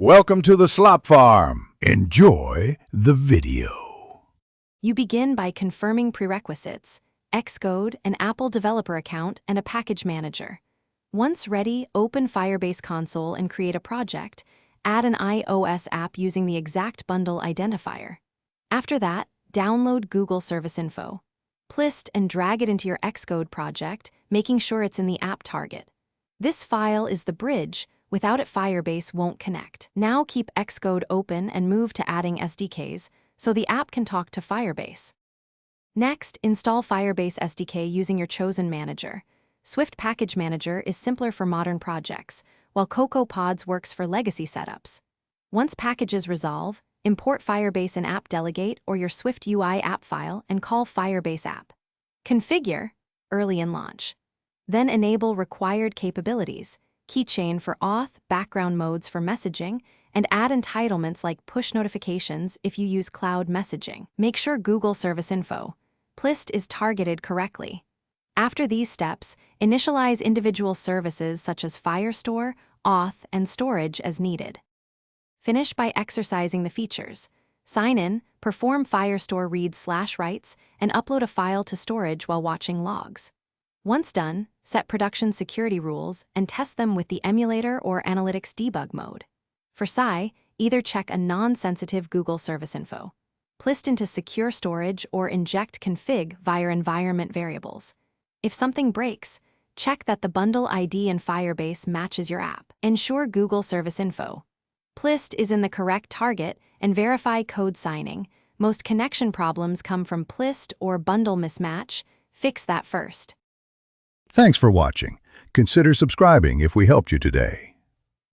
Welcome to the slop farm. Enjoy the video. You begin by confirming prerequisites, Xcode, an Apple developer account, and a package manager. Once ready, open Firebase console and create a project. Add an iOS app using the exact bundle identifier. After that, download Google Service Info. Plist and drag it into your Xcode project, making sure it's in the app target. This file is the bridge. Without it, Firebase won't connect. Now keep Xcode open and move to adding SDKs so the app can talk to Firebase. Next, install Firebase SDK using your chosen manager. Swift Package Manager is simpler for modern projects, while CocoaPods works for legacy setups. Once packages resolve, import Firebase in App Delegate or your Swift UI app file and call Firebase app. Configure early in launch. Then enable required capabilities, keychain for auth, background modes for messaging, and add entitlements like push notifications if you use cloud messaging. Make sure Google Service Info, Plist, is targeted correctly. After these steps, initialize individual services such as Firestore, auth, and storage as needed. Finish by exercising the features. Sign in, perform Firestore reads/writes, and upload a file to storage while watching logs. Once done, set production security rules and test them with the emulator or analytics debug mode. For SI, either check a non-sensitive Google Service Info, Plist into secure storage, or inject config via environment variables. If something breaks, check that the bundle ID in Firebase matches your app. Ensure Google Service Info, Plist, is in the correct target and verify code signing. Most connection problems come from Plist or bundle mismatch. Fix that first. Thanks for watching. Consider subscribing if we helped you today.